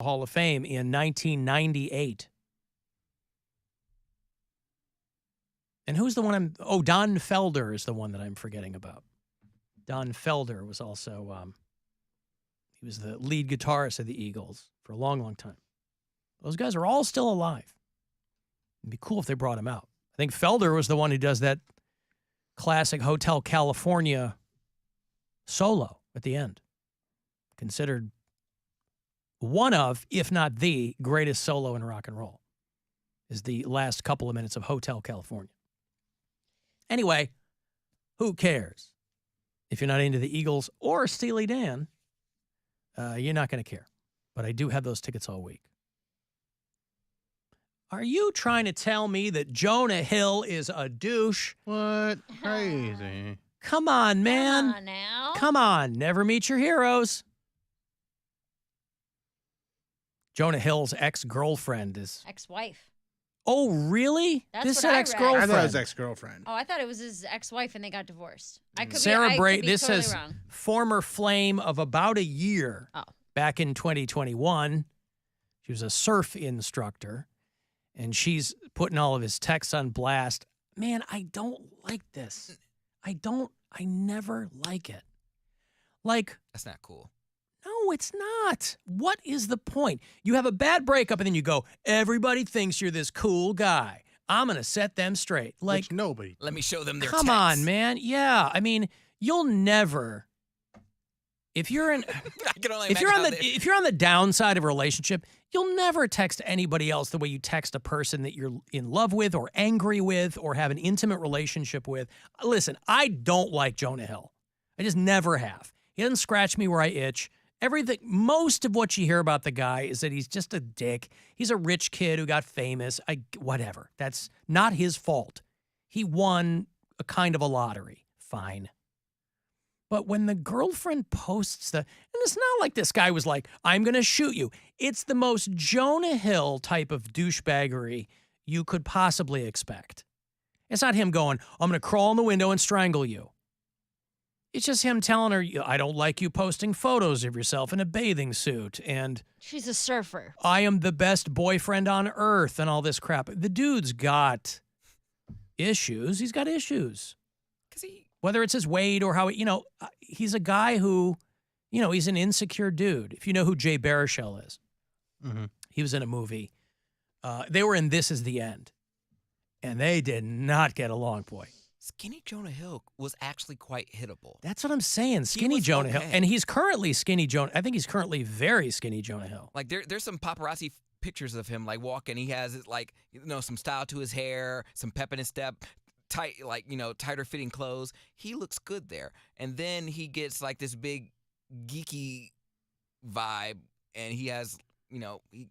Hall of Fame in 1998. And who's the one Don Felder is the one that I'm forgetting about. Don Felder was also, he was the lead guitarist of the Eagles for a long, long time. Those guys are all still alive. It'd be cool if they brought him out. I think Felder was the one who does that classic Hotel California solo at the end. Considered one of, if not the, greatest solo in rock and roll, is the last couple of minutes of Hotel California. Anyway, who cares? If you're not into the Eagles or Steely Dan, you're not going to care. But I do have those tickets all week. Are you trying to tell me that Jonah Hill is a douche? What? Crazy. Come on, man. Come on now. Come on. Never meet your heroes. Jonah Hill's ex-girlfriend is... Ex-wife. Oh, really? That's this what is I read. ex-girlfriend. I thought it was ex-girlfriend. Oh, I thought it was his ex-wife and they got divorced. I could Sarah be, Bray, I could be this totally says wrong. former flame of about a year. Oh. Back in 2021. She was a surf instructor, and she's putting all of his texts on blast. Man, I don't like this. I never like it. Like, that's not cool. No, it's not. What is the point? You have a bad breakup, and then you go, everybody thinks you're this cool guy. I'm going to set them straight. Like, which nobody. Let me show them their Come texts. on, man. Yeah, I mean, you'll never... If you're in, I can only if you're on imagine the if you're on the downside of a relationship, you'll never text anybody else the way you text a person that you're in love with or angry with or have an intimate relationship with. Listen, I don't like Jonah Hill. I just never have. He doesn't scratch me where I itch. Everything, most of what you hear about the guy is that he's just a dick. He's a rich kid who got famous. Whatever. That's not his fault. He won a kind of a lottery. Fine. But when the girlfriend posts and it's not like this guy was like, I'm going to shoot you. It's the most Jonah Hill type of douchebaggery you could possibly expect. It's not him going, I'm going to crawl in the window and strangle you. It's just him telling her, I don't like you posting photos of yourself in a bathing suit. And she's a surfer. I am the best boyfriend on earth and all this crap. The dude's got issues. He's got issues. Whether it's his weight or how, he's a guy who, he's an insecure dude. If you know who Jay Baruchel is, he was in a movie. They were in This Is the End, and they did not get along, boy. Skinny Jonah Hill was actually quite hittable. That's what I'm saying. Skinny Jonah Hill. And he's currently skinny Jonah. I think he's currently very skinny Jonah Hill. Like there's some paparazzi pictures of him like walking. He has some style to his hair, some pep in his step. Tight, tighter fitting clothes. He looks good there. And then he gets like this big geeky vibe, and he has, he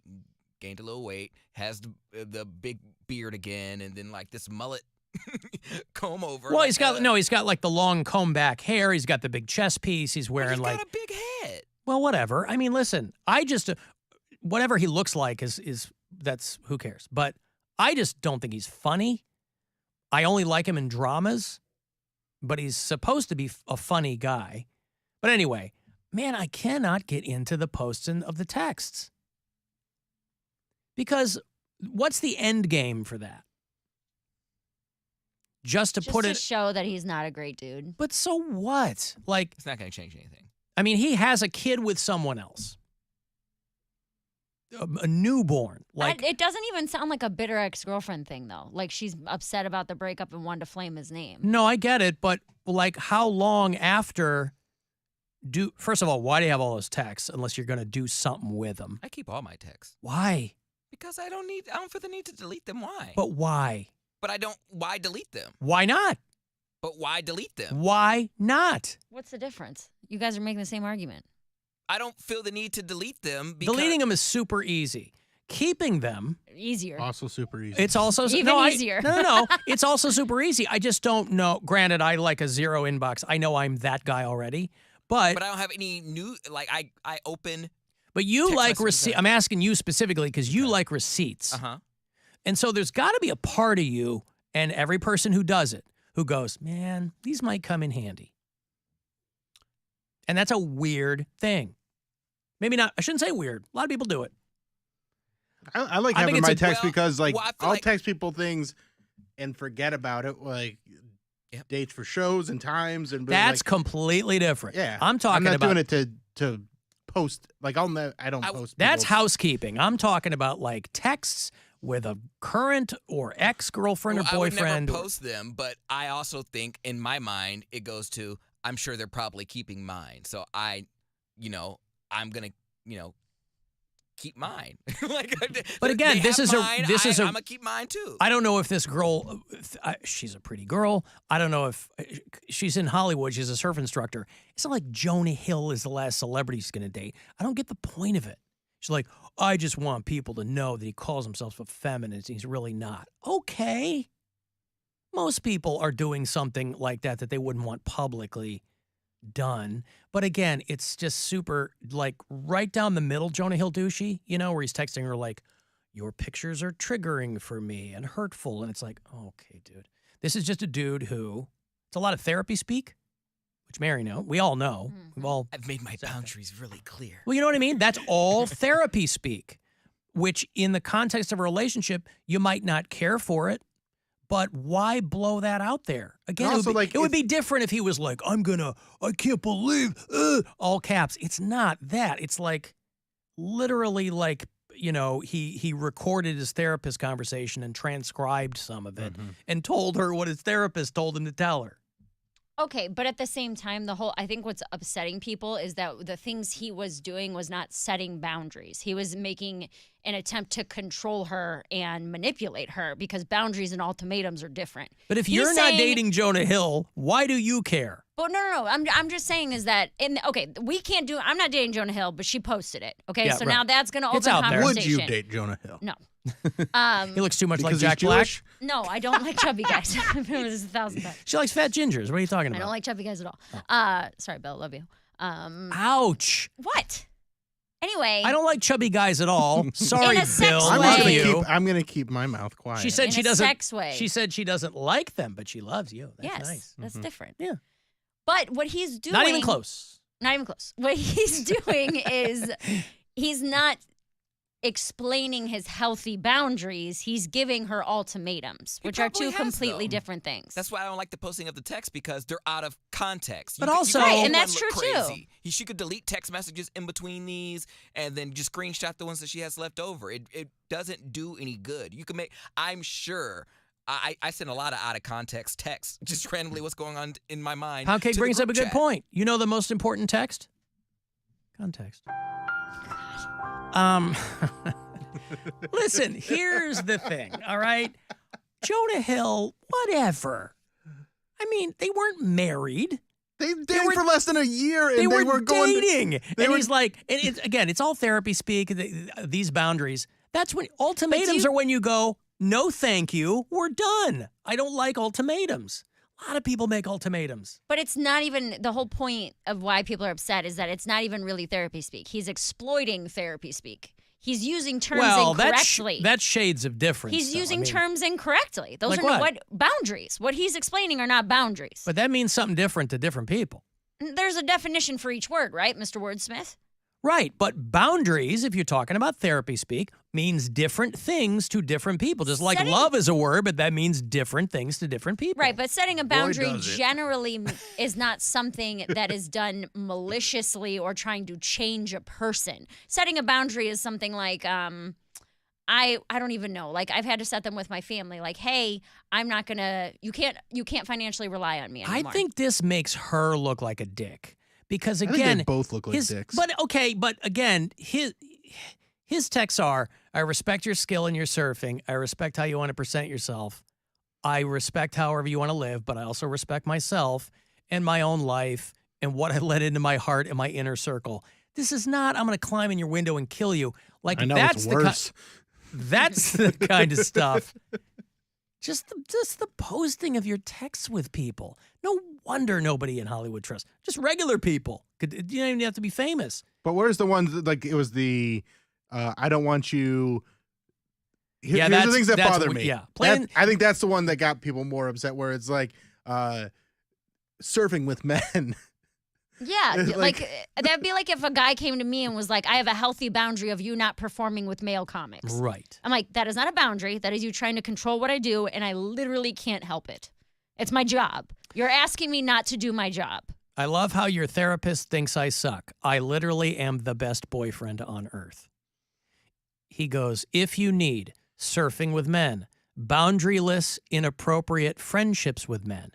gained a little weight, has the big beard again, and then like this mullet comb over. Well, he's got like the long comb back hair. He's got the big chest piece. He's wearing he's got a big head. Well, whatever. I mean, listen, whatever he looks like is that's who cares. But I just don't think he's funny. I only like him in dramas, but he's supposed to be a funny guy. But anyway, man, I cannot get into the posting of the texts. Because what's the end game for that? Just to show that he's not a great dude. But so what? Like, it's not going to change anything. I mean, he has a kid with someone else. A newborn. Like, it doesn't even sound like a bitter ex-girlfriend thing, though. Like, she's upset about the breakup and wanted to flame his name. No, I get it, but like, how long after first of all, why do you have all those texts unless you're going to do something with them? I keep all my texts. Why? Because I don't feel the need to delete them. Why? But why? But why delete them? Why not? But why delete them? Why not? What's the difference? You guys are making the same argument. I don't feel the need to delete them because... Deleting them is super easy. Keeping them... Easier. Also super easy. It's also... easier. No. It's also super easy. I just don't know. Granted, I like a zero inbox. I know I'm that guy already. But I don't have any new... Like, I open... But you like receipts. I'm asking you specifically because you like receipts. Uh-huh. And so there's got to be a part of you and every person who does it who goes, man, these might come in handy. And that's a weird thing. Maybe not. I shouldn't say weird. A lot of people do it. I like I think having it's my a- text well, because like well, I feel I'll like- text people things and forget about it, like Yep. dates for shows and times and be That's like, completely different. yeah. I'm talking not about doing it to post. Like I don't post. that's people's- housekeeping. I'm talking about like texts with a current or ex-girlfriend or I would boyfriend. never post them, but I also think in my mind it goes to I'm sure they're probably keeping mine. So I'm gonna, keep mine. Like, But again, they this have is mine, a- I'm gonna keep mine too. I don't know if this girl, she's a pretty girl. I don't know if she's in Hollywood. She's a surf instructor. It's not like Jonah Hill is the last celebrity she's going to date. I don't get the point of it. She's like, I just want people to know that he calls himself a feminist. He's really not. Okay. Most people are doing something like that they wouldn't want publicly done. But again, it's just super, like, right down the middle, Jonah Hill douchey, where he's texting her like, your pictures are triggering for me and hurtful. And it's like, okay, dude. This is just a dude who, it's a lot of therapy speak, which Mary know. We all know. We've all, I've made my boundaries really clear. well, you know what I mean? That's all therapy speak, which in the context of a relationship, you might not care for it. But why blow that out there? Again, Also, it would be different if he was like, I can't believe, all caps. It's not that. It's like literally like, he recorded his therapist conversation and transcribed some of it and told her what his therapist told him to tell her. Okay, but at the same time, I think what's upsetting people is that the things he was doing was not setting boundaries. He was making an attempt to control her and manipulate her because boundaries and ultimatums are different. But if He's you're not saying- dating Jonah Hill, why do you care? But no. I'm just saying is that we can't do. I'm not dating Jonah Hill, but she posted it. Okay, Yeah, so right. now that's going to It's open out there. conversation. Would you date Jonah Hill? No. He looks too much Because like Jack he's Black. Jewish? No, I don't like chubby guys. I've been with this 1,000 times. She likes fat gingers. What are you talking I about? don't like chubby guys at all. Sorry, Bill, love you. Ouch. What? Anyway, I don't like chubby guys at all. Sorry, In a sex Bill. way. Love you. I'm gonna keep my mouth quiet. She said in she a doesn't. sex way. She said she doesn't like them, but she loves you. That's yes, nice. that's different. Yeah. But what he's doing, Not even close. Not even close. What he's doing is he's not explaining his healthy boundaries. He's giving her ultimatums, which are probably two has, completely though. different things. That's why I don't like the posting of the text because they're out of context. But You also- could Right, make and that's one look true, too. crazy. She could delete text messages in between these and then just screenshot the ones that she has left over. It doesn't do any good. You can make. I'm sure. I send a lot of out of context texts, just randomly what's going on in my mind. Poundcake to the brings up a group good chat. point. You know the most important text? Context. Listen, here's the thing, all right? Jonah Hill, whatever. I mean, they weren't married. They dated for less than a year, and They were going. dating. they And were- he's like, and again, it's all therapy speak, these boundaries. That's when ultimatums are when you go, no, thank you, we're done. I don't like ultimatums. A lot of people make ultimatums. But it's not even the whole point of why people are upset is that it's not even really therapy speak. He's exploiting therapy speak. He's using terms incorrectly. That's shades of difference. He's though. I using mean, terms incorrectly. Those Like are what? Boundaries. What he's explaining are not boundaries. But that means something different to different people. There's a definition for each word, right, Mr. Wordsmith? Right, but boundaries, if you're talking about therapy speak, means different things to different people. Just like Setting- love is a word, but that means different things to different people. Right, but setting a boundary does it. generally is not something that is done maliciously or trying to change a person. Setting a boundary is something like I don't even know. Like I've had to set them with my family. Like, hey, I'm not gonna. You can't financially rely on me I anymore. think this makes her look like a dick. Because I think again, they both look like dicks. But again, his texts are: I respect your skill in your surfing. I respect how you want to present yourself. I respect however you want to live, but I also respect myself and my own life and what I let into my heart and my inner circle. This is not, I'm going to climb in your window and kill you. Like I know that's it's the worse. that's the kind of stuff. Just the posting of your texts with people. No wonder nobody in Hollywood trusts. Just regular people. You don't even have to be famous. But where's the ones that, like it was the I don't want you. Yeah, Here's the things that that's bother what- me. yeah. Playing- I think that's the one that got people more upset. Where it's like surfing with men. Yeah, like that'd be like if a guy came to me and was like, I have a healthy boundary of you not performing with male comics. Right. I'm like, that is not a boundary. That is you trying to control what I do, and I literally can't help it. It's my job. You're asking me not to do my job. I love how your therapist thinks I suck. I literally am the best boyfriend on earth. He goes, if you need surfing with men, boundaryless, inappropriate friendships with men,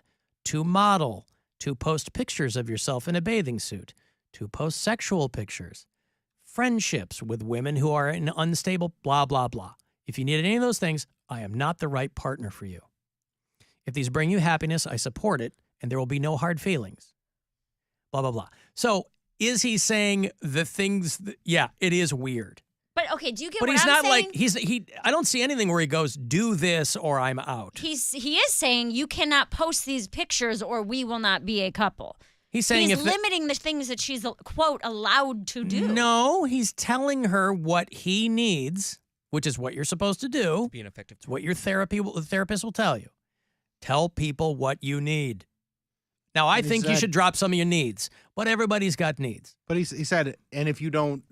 to model, to post pictures of yourself in a bathing suit, to post sexual pictures, friendships with women who are in unstable, blah, blah, blah. If you need any of those things, I am not the right partner for you. If these bring you happiness, I support it, and there will be no hard feelings. Blah, blah, blah. So is he saying the things that, yeah, it is weird. But okay, do you get But what he's I'm not saying? like, I don't see anything where he goes, do this or I'm out. He is saying you cannot post these pictures or we will not be a couple. He's saying he's limiting the things that she's, quote, allowed to do. No, he's telling her what he needs, which is what you're supposed to do. Be an effective. It's what your therapist will tell you. Tell people what you need. Now, I think you should drop some of your needs, but everybody's got needs. But he said, and if you want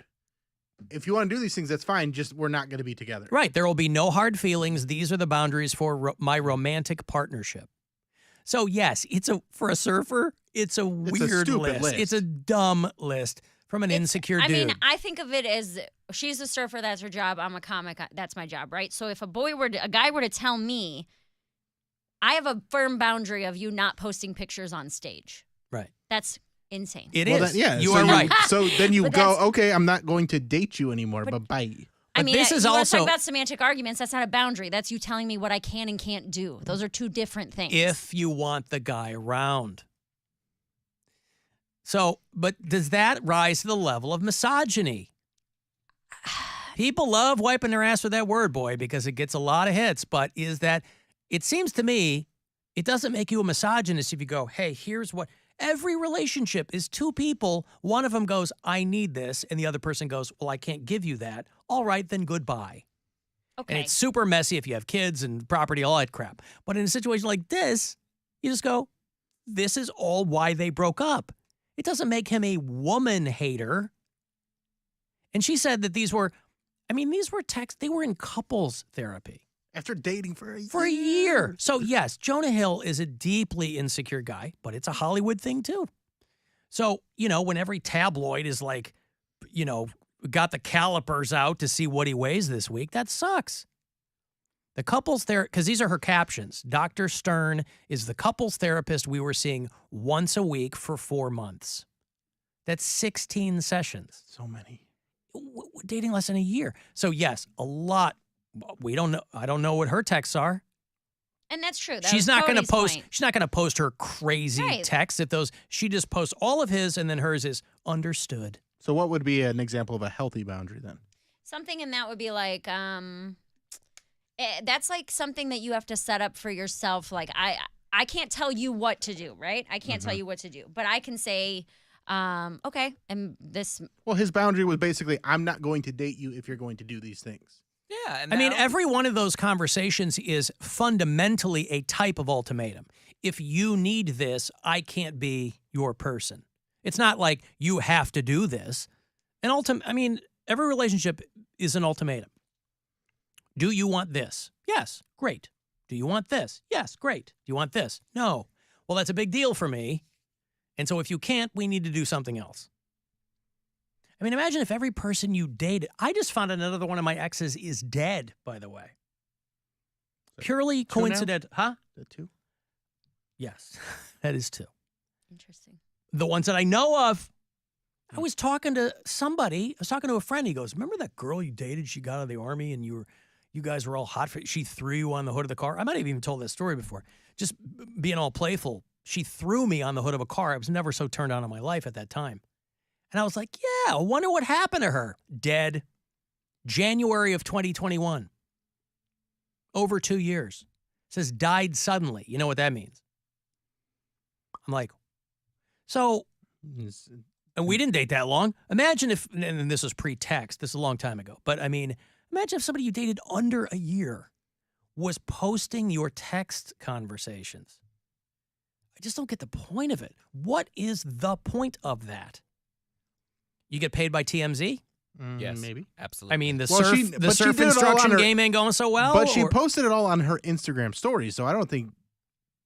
to do these things, that's fine. Just we're not going to be together. Right. There will be no hard feelings. These are the boundaries for my romantic partnership. So, yes, for a surfer, it's a weird list. It's a dumb list from an insecure dude. I mean, I think of it as she's a surfer. That's her job. I'm a comic. That's my job, right? So if a guy were to tell me, I have a firm boundary of you not posting pictures on stage. Right. That's insane. It is. Then, yeah. You are right. So then you go, okay, I'm not going to date you anymore, but bye. I mean, this is you want also to talk about semantic arguments. That's not a boundary. That's you telling me what I can and can't do. Those are two different things. if you want the guy around. So, but does that rise to the level of misogyny? People love wiping their ass with that word, boy, because it gets a lot of hits. But it seems to me, it doesn't make you a misogynist if you go, hey, here's what. Every relationship is two people. One of them goes, I need this. And the other person goes, well, I can't give you that. All right, then goodbye. Okay. And it's super messy if you have kids and property, all that crap. But in a situation like this, you just go, this is all why they broke up. It doesn't make him a woman hater. And she said that these were texts, they were in couples therapy. After dating for a year. So, yes, Jonah Hill is a deeply insecure guy, but it's a Hollywood thing, too. So, when every tabloid is like, got the calipers out to see what he weighs this week, that sucks. The couples because these are her captions. Dr. Stern is the couples therapist we were seeing once a week for 4 months. That's 16 sessions. So many. Dating less than a year. So, yes, a lot. We don't know. I don't know what her texts are. And that's true. She's not going to post. Point. She's not going to post her crazy texts. She just posts all of his, and then hers is understood. So, what would be an example of a healthy boundary then? Something in that would be like, that's like something that you have to set up for yourself. Like I can't tell you what to do, right? I can't tell you what to do, but I can say, okay, and this. Well, his boundary was basically, I'm not going to date you if you're going to do these things. Yeah. And I mean, every one of those conversations is fundamentally a type of ultimatum. If you need this, I can't be your person. It's not like you have to do this. Every relationship is an ultimatum. Do you want this? Yes. Great. Do you want this? Yes. Great. Do you want this? No. Well, that's a big deal for me. And so if you can't, we need to do something else. I mean, imagine if every person you dated, I just found another one of my exes is dead, by the way. Purely coincidental. Huh? The two? Yes, that is two. Interesting. The ones that I know of, I was talking to somebody. I was talking to a friend. He goes, remember that girl you dated? She got out of the army and you guys were all hot for it. She threw you on the hood of the car. I might have even told that story before. Just being all playful. She threw me on the hood of a car. I was never so turned on in my life at that time. And I was like, yeah, I wonder what happened to her. Dead. January of 2021. Over 2 years. It says died suddenly. You know what that means? I'm like, so, and we didn't date that long. Imagine if, and this was pre-text, this is a long time ago, but I mean, imagine if somebody you dated under a year was posting your text conversations. I just don't get the point of it. What is the point of that? You get paid by TMZ? Yes, Maybe. absolutely. I mean, the Well, she surf did it all instruction on her- game ain't going so well. But she or- posted it all on her Instagram story, so I don't think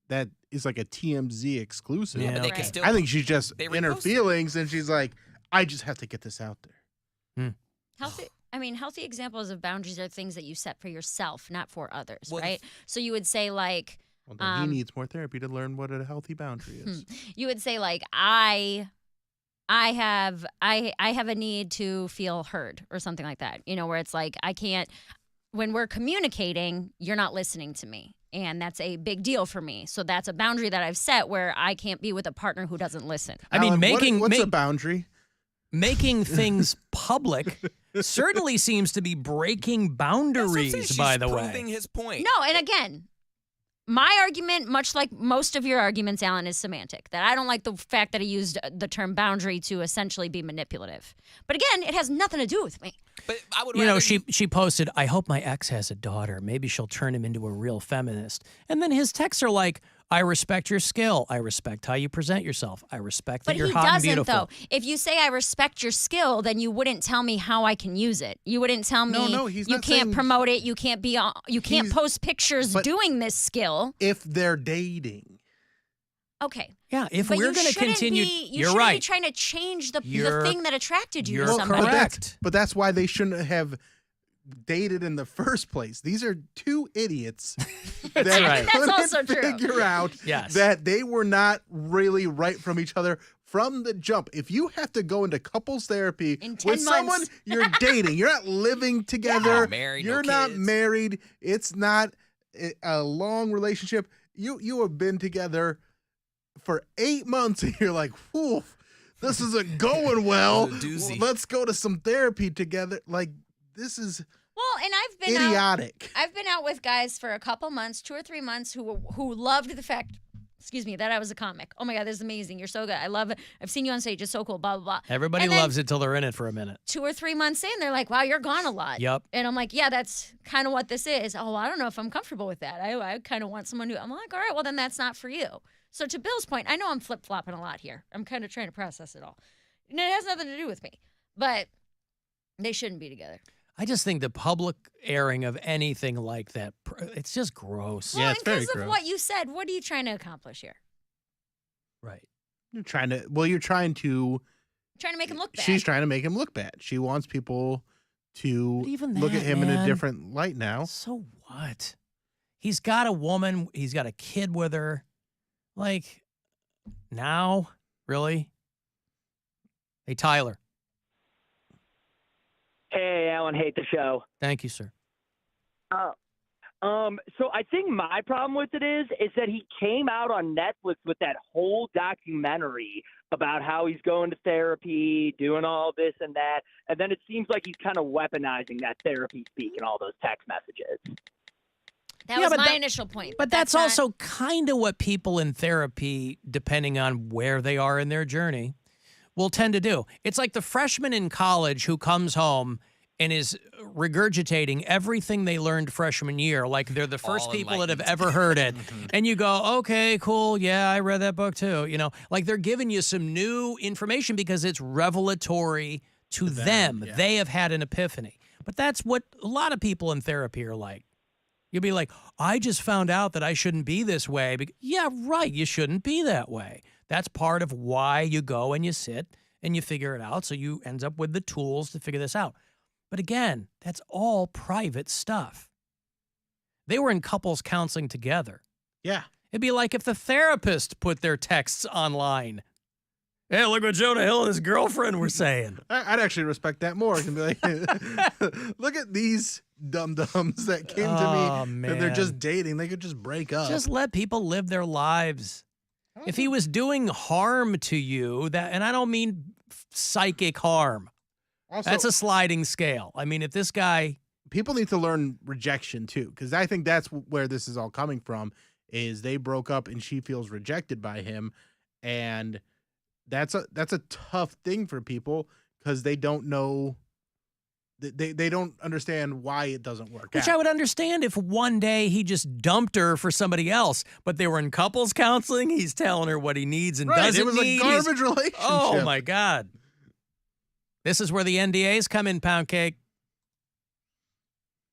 that is like a TMZ exclusive. Yeah, but they Right. can still. I think she's just They in her reposted it. feelings, and she's like, I just have to get this out there. Healthy examples of boundaries are things that you set for yourself, not for others, Well, right? So you would say like, Well, then he needs more therapy to learn what a healthy boundary is. you would say like, I have a need to feel heard or something like that. You know, where it's like I can't. When we're communicating, you're not listening to me. And that's a big deal for me. So that's a boundary that I've set where I can't be with a partner who doesn't listen. I mean, Alan, what's a boundary? making things public certainly seems to be breaking That's what I'm saying. boundaries, by She's the proving way. his point. No, and again, my argument, much like most of your arguments, Alan, is semantic. That I don't like the fact that he used the term boundary to essentially be manipulative. But again, it has nothing to do with me. But I would You know, rather she posted, I hope my ex has a daughter. Maybe she'll turn him into a real feminist. And then his texts are like, I respect your skill. I respect how you present yourself. I respect that But you're he hot and doesn't, beautiful. though. If you say I respect your skill, then you wouldn't tell me how I can use it. You wouldn't tell me No, he's you not can't saying- promote it. You can't be on. You can't He's- post pictures but- doing this skill. If they're dating. Okay, Yeah, if but we're you going to shouldn't continue, be, you you're shouldn't right. be trying to change the You're- thing that attracted you you're to Well, somebody. but correct. that's why they shouldn't have dated in the first place. These are two idiots that right. That's couldn't also true. figure out Yes. that they were not really right from each other from the jump. If you have to go into couples therapy In 10 with someone months. you're dating, you're not living together, Married, no you're not kids. married, it's not a long relationship. You have been together for 8 months and you're like, whew, this isn't going well. This is a doozy. Let's go to some therapy together. Like, this is Well, and I've been out. idiotic. I've been out with guys for a couple months, 2 or 3 months, who loved the fact, that I was a comic. Oh my God, this is amazing. You're so good. I love it. I've seen you on stage. It's so cool. Blah blah blah. Everybody And then loves it till they're in it for a minute. 2 or 3 months in, they're like, "Wow, you're gone a lot." Yep. And I'm like, "Yeah, that's kind of what this is." Oh, I don't know if I'm comfortable with that. I kind of want someone who. I'm like, "All right, well then that's not for you." So to Bill's point, I know I'm flip flopping a lot here. I'm kind of trying to process it all. And it has nothing to do with me, but they shouldn't be together. I just think the public airing of anything like that, it's just gross. Yeah, Well, it's and very because of gross. what you said, what are you trying to accomplish here? Right. You're trying to Trying to make him look bad. she's trying to make him look bad. She wants people to But even look that, at him in a man. different light now. So what? He's got a woman. He's got a kid with her. Like, now? Really? Hey, Tyler. Hey, Alan, hate the show. Thank you, sir. So I think my problem with it is that he came out on Netflix with that whole documentary about how he's going to therapy, doing all this and that, and then it seems like he's kind of weaponizing that therapy speak and all those text messages. That Yeah, was but my that- initial point. But that's not- also kind of what people in therapy, depending on where they are in their journey, will tend to do. It's like the freshman in college who comes home and is regurgitating everything they learned freshman year, like they're the first All people that have enlightened. ever heard it. And you go, okay, cool. Yeah, I read that book too. You know, like they're giving you some new information because it's revelatory to them. yeah. They have had an epiphany. But that's what a lot of people in therapy are like. You'll be like, I just found out that I shouldn't be this way. Yeah, right. You shouldn't be that way. That's part of why you go and you sit and you figure it out. So you end up with the tools to figure this out. But again, that's all private stuff. They were in couples counseling together. Yeah. It'd be like if the therapist put their texts online. Hey, look what Jonah Hill and his girlfriend were saying. I'd actually respect that more. And be like, look at these dum-dums that came to me. And they're just man. dating. They could just break up. Just let people live their lives. If he was doing harm to you, that, and I don't mean psychic harm. also, That's a sliding scale. I mean, if this guy, people need to learn rejection too, because I think that's where this is all coming from. Is they broke up and she feels rejected by him, and that's a tough thing for people because they don't know They don't understand why it doesn't work Which out. I would understand if one day he just dumped her for somebody else, but they were in couples counseling. He's telling her what he needs and Right, doesn't it was need. a garbage relationship. Oh, my God. This is where the NDAs come in, Poundcake.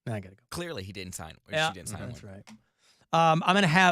I got to go. Clearly, he didn't sign. Or Yeah, she didn't sign that's one. right. I'm going to have